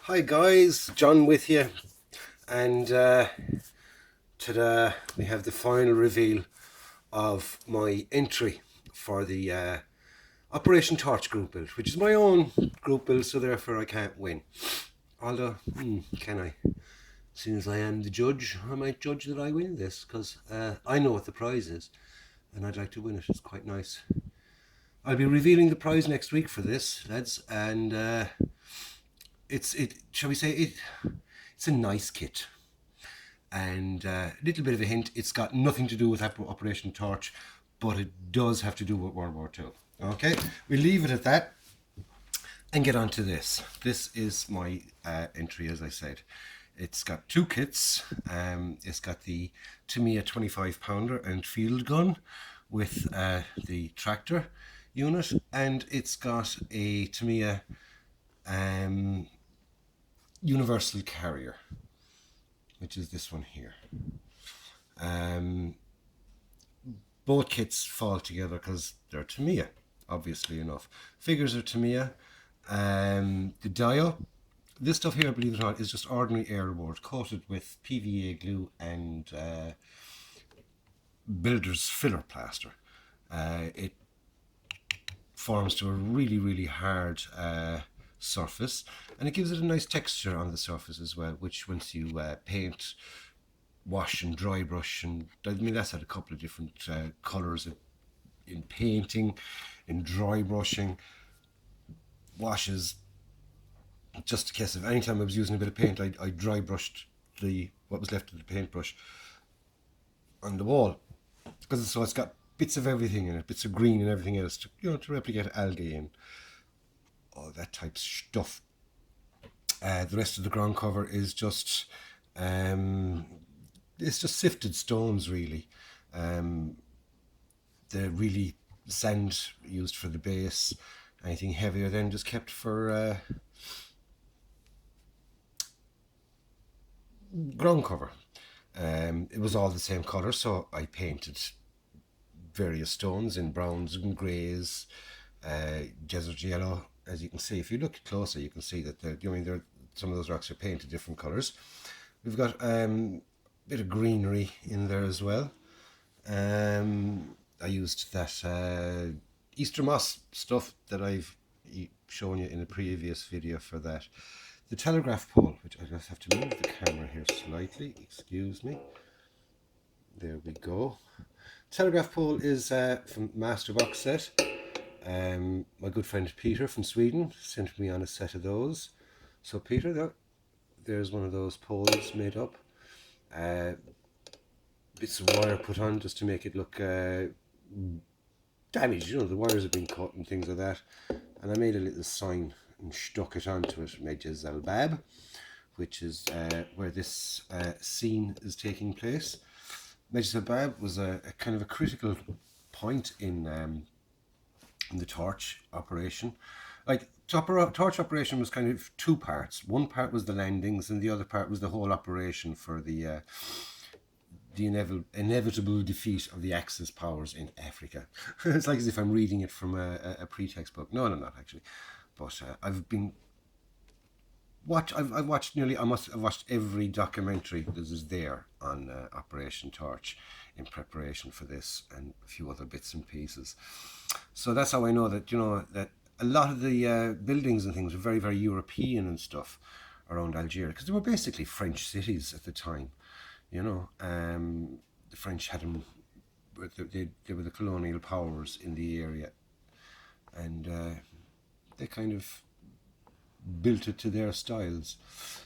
Hi guys, John with you, and today we have the final reveal of my entry for the Operation Torch group build, which is my own group build, so therefore I can't win. Although, can I? Since I am the judge, I might judge that I win this because I know what the prize is, and I'd like to win it. It's quite nice. I'll be revealing the prize next week for this, lads, and shall we say it? It's a nice kit. And a little bit of a hint, it's got nothing to do with Operation Torch, but it does have to do with World War Two. Okay, we leave it at that and get on to this. This is my entry, as I said. It's got two kits. It's got the Tamiya 25 pounder and field gun with the tractor unit, and it's got a Tamiya universal carrier, which is this one here. Both kits fall together because they're Tamiya, obviously enough. Figures are Tamiya. The dio, this stuff here, believe it or not, is just ordinary airboard coated with PVA glue and builder's filler plaster. It forms to a really, really hard surface, and it gives it a nice texture on the surface as well, which once you paint, wash and dry brush, and I mean that's had a couple of different colours in painting, in dry brushing, washes. Just in case of any time I was using a bit of paint, I dry brushed what was left of the paintbrush on the wall, because it's got bits of everything in it, bits of green and everything else to replicate algae and all that type of stuff. The rest of the ground cover is just it's just sifted stones really. The really sand used for the base. Anything heavier then just kept for ground cover. It was all the same colour, so I painted various stones in browns and greys, desert yellow. As you can see, if you look closer, you can see that some of those rocks are painted different colours. We've got a bit of greenery in there as well. I used that Easter moss stuff that I've shown you in a previous video for that. The telegraph pole, which I just have to move the camera here slightly, excuse me. There we go. Telegraph pole is from Master Box Set. My good friend Peter from Sweden sent me on a set of those. So Peter, there's one of those poles made up. Bits of wire put on just to make it look damaged. The wires have been cut and things like that. And I made a little sign and stuck it onto it, Medjez Albab, which is where this scene is taking place. Medjez Albab was a kind of a critical point in the torch operation. Like torch operation was kind of two parts. One part was the landings, and the other part was the whole operation for the inevitable defeat of the Axis powers in Africa. It's like as if I'm reading it from a pre-text book. No, I'm not actually. But I've watched I've watched every documentary that is there on Operation Torch in preparation for this, and a few other bits and pieces. So that's how I know that that a lot of the buildings and things were very, very European and stuff around Algeria, because they were basically French cities at the time. The French had them. They were the colonial powers in the area, and they kind of built it to their styles.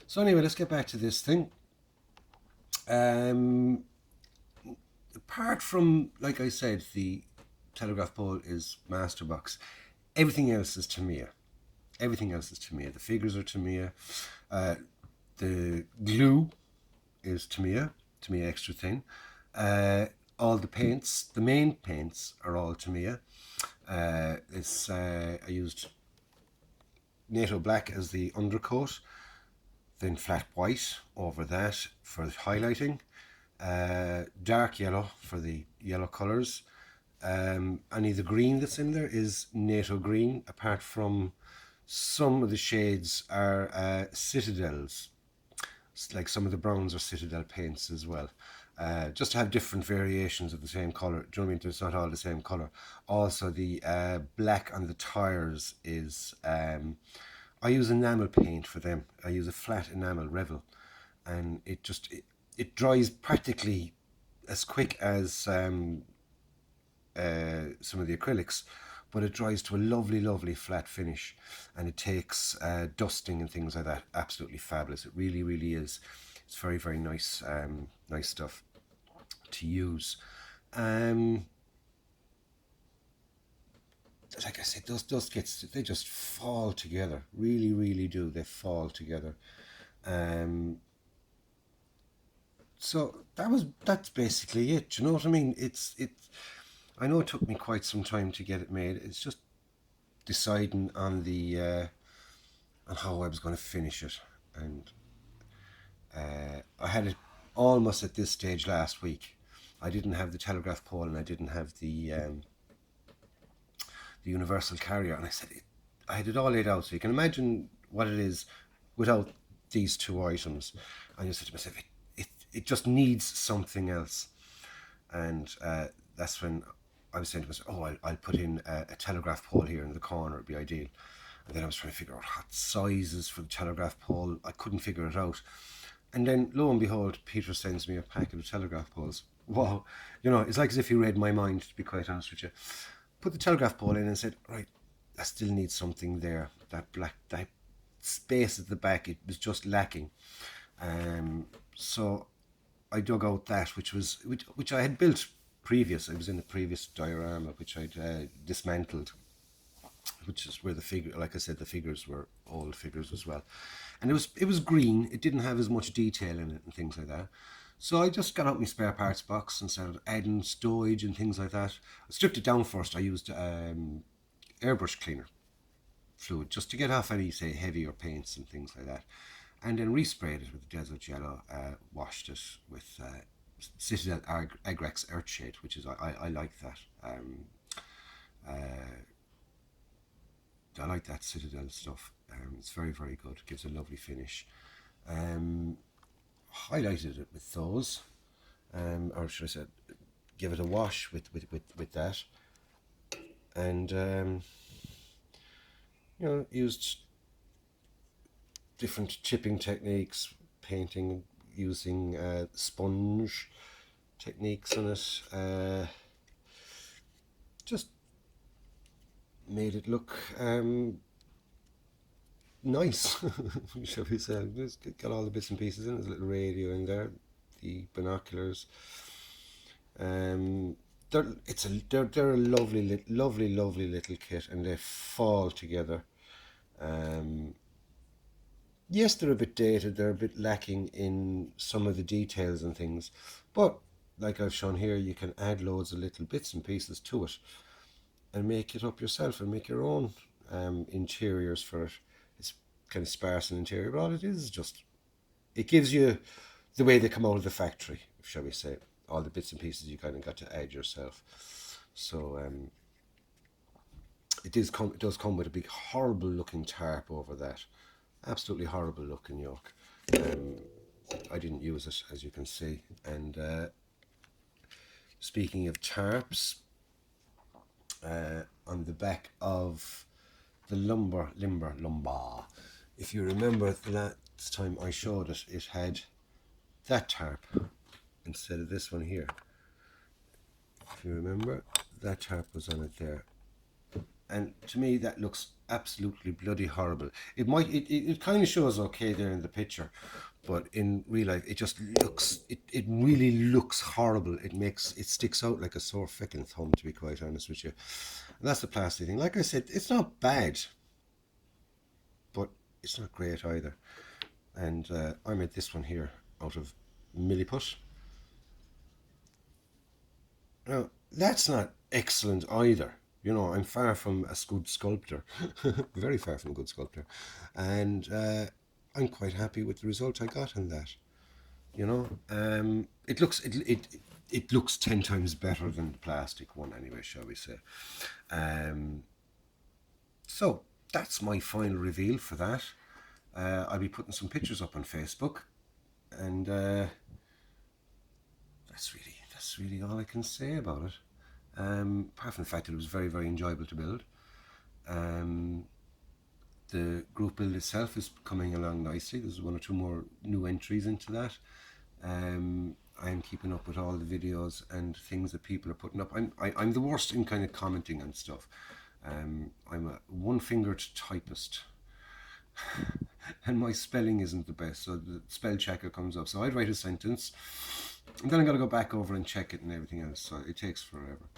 So anyway, let's get back to this thing. Apart from, like I said, the telegraph pole is Masterbox. Everything else is Tamiya. Everything else is Tamiya. The figures are Tamiya. The glue is Tamiya extra thin. All the paints, the main paints, are all Tamiya. I used NATO black as the undercoat, then flat white over that for highlighting, dark yellow for the yellow colours. Any of the green that's in there is NATO green, apart from Some of the shades are citadels, like some of the browns are citadel paints as well. Just to have different variations of the same color. Do you know what I mean? It's not all the same color. Also, the black on the tires is. I use enamel paint for them. I use a flat enamel Revel, and it dries practically as quick as some of the acrylics, but it dries to a lovely, lovely flat finish, and it takes dusting and things like that absolutely fabulous. It really, really is. It's very, very nice, nice stuff to use. Um, like I said, those dust kits, they just fall together. Really, really do. They fall together. Um, so that's basically it. Do you know what I mean? I know it took me quite some time to get it made. It's just deciding on the on how I was going to finish it, and I had it almost at this stage last week. I didn't have the telegraph pole, and I didn't have the universal carrier, and I had it all laid out. So you can imagine what it is without these two items. I just said to myself, it just needs something else, and that's when I was saying to myself, oh, I'll put in a telegraph pole here in the corner, it'd be ideal. And then I was trying to figure out what sizes for the telegraph pole. I couldn't figure it out. And then, lo and behold, Peter sends me a packet of telegraph poles. Wow. You know, it's like as if he read my mind, to be quite honest with you. Put the telegraph pole in and said, right, I still need something there. That space at the back, it was just lacking. So I dug out that, which I had built previous. I was in a previous diorama, which I'd dismantled, which is where the figure, like I said, the figures were old figures as well, and it was green. It didn't have as much detail in it and things like that. So I just got out my spare parts box and started adding stowage and things like that. I stripped it down first. I used airbrush cleaner fluid just to get off any, say, heavier paints and things like that, and then resprayed it with desert yellow. Washed it with Citadel Agrex Earthshade, which is I like that. I like that Citadel stuff. It's very, very good. It gives a lovely finish. Highlighted it with those, or should I say, give it a wash with that, and used different chipping techniques, painting using sponge techniques on it. Just made it look nice, shall we say. Just got all the bits and pieces in. There's a little radio in there, the binoculars. They're a lovely, lovely, lovely little kit, and they fall together. Yes, they're a bit dated. They're a bit lacking in some of the details and things, but like I've shown here, you can add loads of little bits and pieces to it and make it up yourself and make your own interiors for it. It's kind of sparse in interior, but all it is just, it gives you the way they come out of the factory, shall we say. All the bits and pieces you kind of got to add yourself. So it does come with a big horrible looking tarp over that. Absolutely horrible looking yoke. I didn't use it, as you can see. And speaking of tarps, on the back of the lumbar, if you remember the last time I showed it, it had that tarp instead of this one here. If you remember, that tarp was on it there, and to me that looks absolutely bloody horrible. It kind of shows okay there in the picture, but in real life it just looks, it really looks horrible. It sticks out like a sore fucking thumb, to be quite honest with you. And that's the plastic thing. Like I said, it's not bad, but it's not great either. And I made this one here out of milliput. Now, that's not excellent either. You know, I'm far from a good sculptor, very far from a good sculptor, and I'm quite happy with the result I got in that. You know, it looks 10 times better than the plastic one, anyway, shall we say? So that's my final reveal for that. I'll be putting some pictures up on Facebook, and that's really all I can say about it. Apart from the fact that it was very, very enjoyable to build. The group build itself is coming along nicely. There's one or two more new entries into that. I'm keeping up with all the videos and things that people are putting up. I'm the worst in kind of commenting on stuff. I'm a one-fingered typist, and my spelling isn't the best. So the spell checker comes up. So I'd write a sentence, and then I got to go back over and check it and everything else. So it takes forever.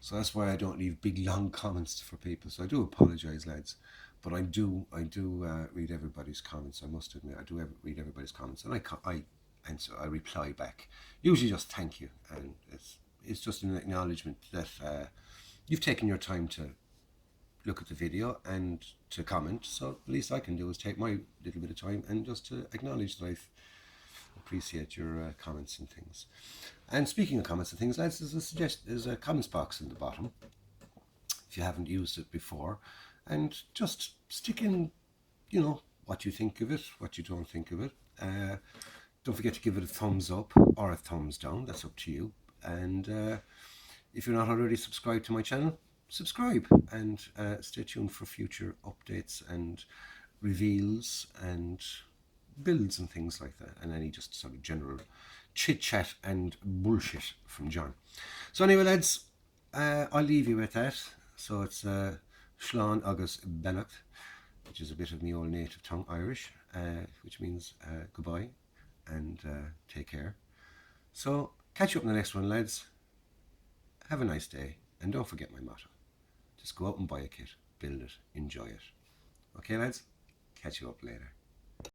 So that's why I don't leave big long comments for people. So I do apologise, lads. But I do read everybody's comments. I must admit, I do read everybody's comments, and I answer. I reply back. Usually, just thank you, and it's just an acknowledgement that you've taken your time to look at the video and to comment. So the least I can do is take my little bit of time and just to acknowledge that I appreciate your comments and things. And speaking of comments and things, lads, there's a comments box in the bottom if you haven't used it before, and just stick in, what you think of it, what you don't think of it. Don't forget to give it a thumbs up or a thumbs down. That's up to you. And if you're not already subscribed to my channel, subscribe, and stay tuned for future updates and reveals and builds and things like that, and any just sort of general chit chat and bullshit from John. So anyway, lads, I'll leave you with that. So it's Slán agus Beannacht, which is a bit of my old native tongue Irish, which means goodbye and take care. So catch you up in the next one, lads. Have a nice day, and don't forget my motto. Just go out and buy a kit, build it, enjoy it. Okay, lads? Catch you up later.